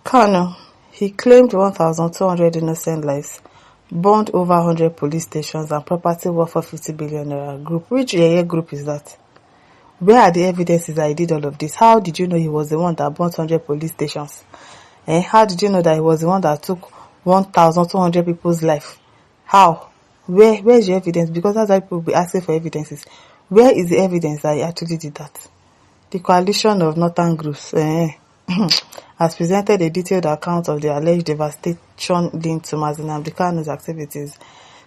Kanu, he claimed 1,200 innocent lives, burned over 100 police stations and property worth for 50 billion naira. Group. Which group is that? Where are the evidences that he did all of this? How did you know he was the one that burnt 100 police stations? How did you know that he was the one that took 1,200 people's life? How? Where's your evidence? Because that's why people will be asking for evidences. Where is the evidence that he actually did that? The coalition of northern groups has presented a detailed account of the alleged devastation linked to Nnamdi Kanu's activities,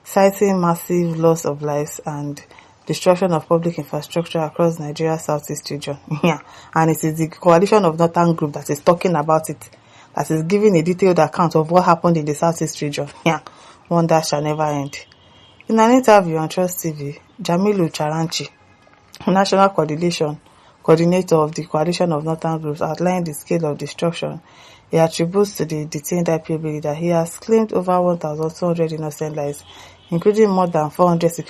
citing massive loss of lives and destruction of public infrastructure across Nigeria's southeast region. And it is the coalition of northern group that is talking about it, that is giving a detailed account of what happened in the southeast region. Wonder shall never end. In an interview on Trust TV, Jamilu Charanchi, National Coordinator of the Coalition of Northern Groups, outlined the scale of destruction he attributes to the detained IPOB leader. He has claimed over 1,200 innocent lives, including more than 400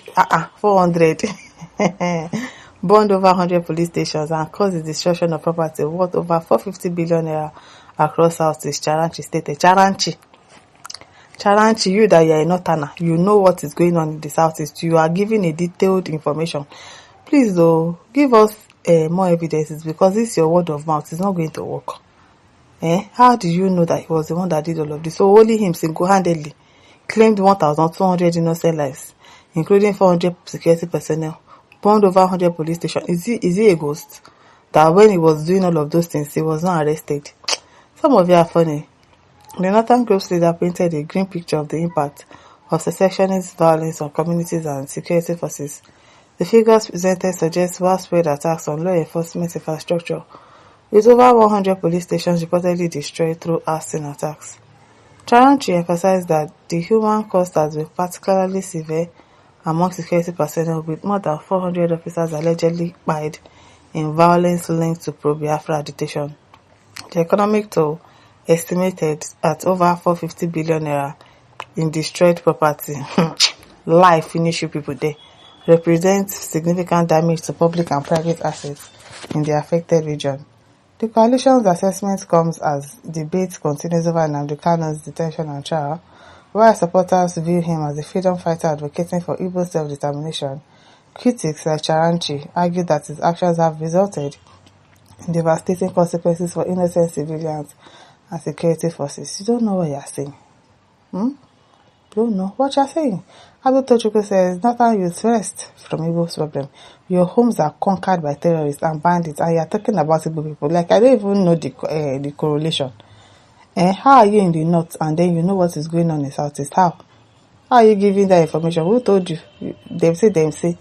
burned over 100 police stations and caused the destruction of property worth over 450 billion naira across Southeast. Charanchi stated. Charanchi, you that you are a northerner, you know what is going on in the Southeast. You are giving a detailed information. Please though, give us more evidences, because this your word of mouth is not going to work. How do you know that he was the one that did all of this? So only him single-handedly claimed 1,200 innocent lives, including 400 security personnel, burned over 100 police stations. Is he a ghost? That when he was doing all of those things, he was not arrested? Some of you are funny. The Northern Group's leader painted a grim picture of the impact of secessionist violence on communities and security forces. The figures presented suggest widespread attacks on law enforcement infrastructure, with over 100 police stations reportedly destroyed through arson attacks. Charanchi emphasized that the human cost has been particularly severe among security personnel, with more than 400 officers allegedly died in violence linked to pro-Biafra agitation. The economic toll, estimated at over 450 billion naira in destroyed property, life finish you people there, represents significant damage to public and private assets in the affected region. The coalition's assessment comes as debate continues over Nnamdi Kanu's detention and trial, while supporters view him as a freedom fighter advocating for Igbo self-determination. Critics like Charanchi argue that his actions have resulted in devastating consequences for innocent civilians and security forces. You don't know what you're saying. Don't know what you're saying. Abu Tochukwu says, Northern youth rest from Igbo's problem. Your homes are conquered by terrorists and bandits, and you're talking about Igbo people. Like, I don't even know the correlation. How are you in the north and then you know what is going on in southeast? How are you giving that information? Who told you? Them say.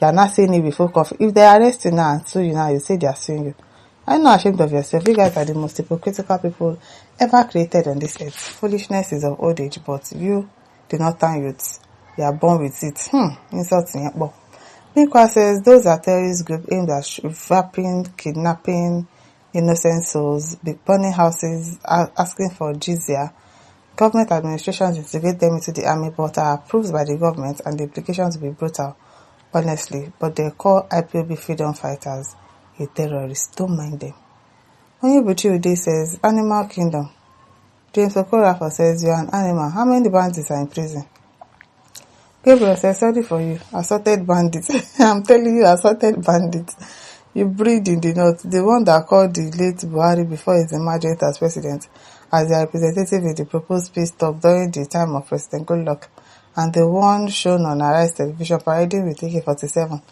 You are not saying it before coffee. If they arrest you now and sue you now, you say they are suing you. Are you not ashamed of yourself? You guys are the most hypocritical people ever created on this earth. Foolishness is of old age, but you, the northern youths, you are born with it. Insulting. Mikwa says those are terrorist groups aimed at raping, kidnapping innocent souls, burning houses, asking for jizya. Government administrations integrate them into the army but are approved by the government, and the implications will be brutal, honestly. But they call IPOB freedom fighters a terrorist. Don't mind them. Onyebuchi Ude says, Animal Kingdom. James Okorafor says, you are an animal. How many bandits are in prison? Gabriel says, sorry for you. Assorted bandits. I'm telling you, assorted bandits. You breed in the north. The one that called the late Buhari before his emergence as president as their representative in the proposed peace talk during the time of President Goodluck, and the one shown on Arise television parading with AK-47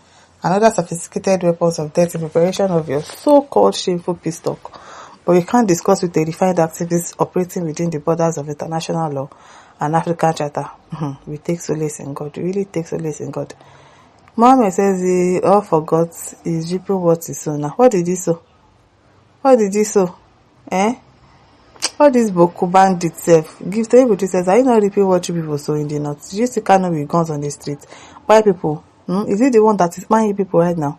and other sophisticated weapons of death in preparation of your so-called shameful peace talk. But we can't discuss with a refined activist operating within the borders of international law and African charter. We take solace in God. We really take solace in God. Mohammed says he all forgot is reaping what he sow. Now, what did he sow? What did he sow? All these Boko bandits self give to everybody says, are you not reaping what you people sow in the north? Did you see Kanu with guns on the street? Why people? Is it the one that is buying people right now?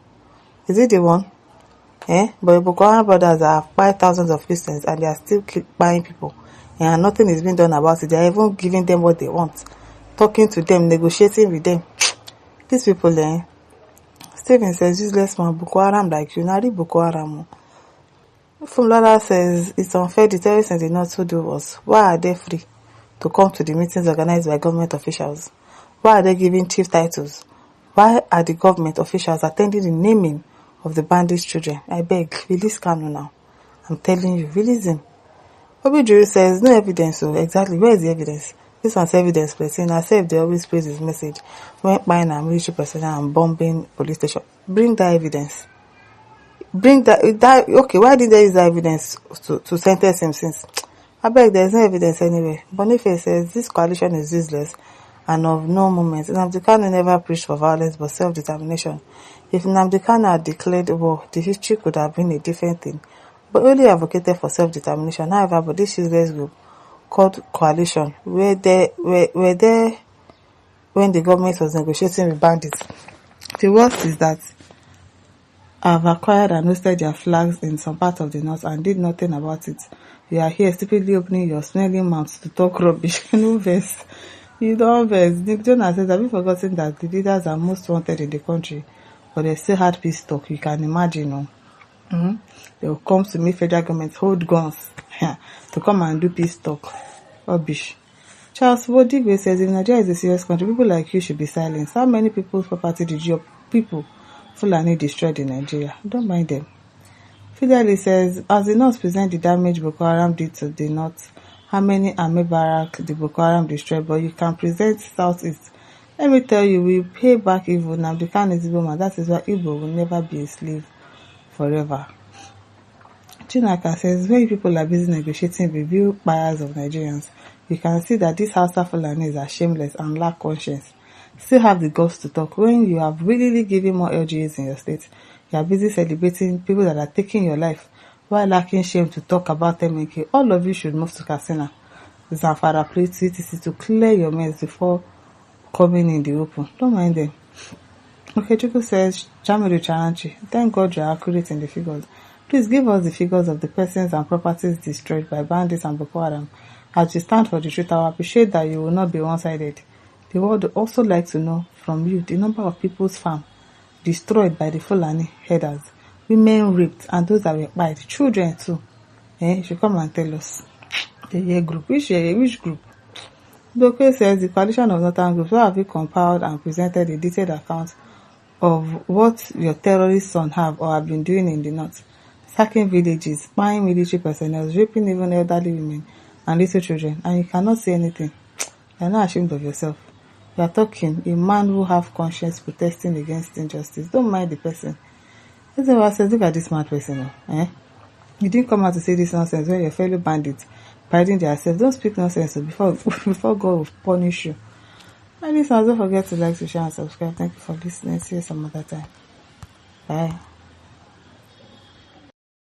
Is it the one? But Boko Haram brothers have bought thousands of Christians and they are still buying people. And nothing is being done about it. They are even giving them what they want. Talking to them, negotiating with them. These people, Stephen says, useless man, Boko Haram like you. Nari Boko Haram. Funlala says it's unfair the terrorists in the north who do worse. Why are they free to come to the meetings organized by government officials? Why are they giving chief titles? Why are the government officials attending the naming of the bandits' children? I beg, release Kanu now. I'm telling you, release him. Obi says, no evidence. So exactly, where is the evidence? This one's evidence, but in herself, they always praise his message. When buying a military personnel and bombing police station. Bring that evidence. Bring that, okay, why did they use that evidence to sentence him since? I beg, there's no evidence anyway. Boniface says, this coalition is useless and of no moment. Nnamdi Kanu never preached for violence but self-determination. If Nnamdi Kanu had declared war, the history could have been a different thing. But only advocated for self-determination. However, but this useless group called coalition were there when the government was negotiating with bandits. The worst is that I've acquired and hosted their flags in some part of the north and did nothing about it. You are here stupidly opening your smelling mouth to talk rubbish. No verse. You don't verse. Nick Jonas says, have you forgotten that the leaders are most wanted in the country, but they still had peace talk? You can imagine, no? They will come to make federal government hold guns to come and do peace talk. Rubbish. Charles Wodigwe says, if Nigeria is a serious country, people like you should be silenced. How many people's property did your people Fulani destroyed in Nigeria? Don't mind them. Fideli says, as the North present the damage Boko Haram did to the North, how many army barracks the Boko Haram destroyed, but you can present Southeast. Let me tell you, we pay back evil. Nnamdi Kanu is Igbo man. That is why Igbo will never be a slave forever. Chinaka says, when people are busy negotiating with real buyers of Nigerians, you can see that these Hausa Fulanis are shameless and lack conscience. Still have the guts to talk. When you have really given more LGAs in your state, you are busy celebrating people that are taking your life while lacking shame to talk about MNK. All of you should move to Katsina, Zamfara, Plateau, etc. to clear your mess before coming in the open. Don't mind them. Okay, Chuku says, Jamiru Charanchi, thank God you are accurate in the figures. Please give us the figures of the persons and properties destroyed by bandits and Boko Haram. As you stand for the truth, I appreciate that you will not be one-sided. The world would also like to know from you the number of people's farm destroyed by the Fulani headers, women raped, and those that were bite, children too. You should come and tell us. The year group. Which group? Doke says the coalition of northern groups, why have you compiled and presented a detailed account of what your terrorist son have or have been doing in the north? Sacking villages, spying military personnel, raping even elderly women and little children, and you cannot say anything. You are not ashamed of yourself. You are talking a man who have conscience protesting against injustice. Don't mind the person. Everyone says, look at this smart person. You didn't come out to say this nonsense when your fellow bandits priding themselves. Don't speak nonsense before God will punish you. And listen, don't forget to like, to share, and subscribe. Thank you for listening. See you some other time. Bye.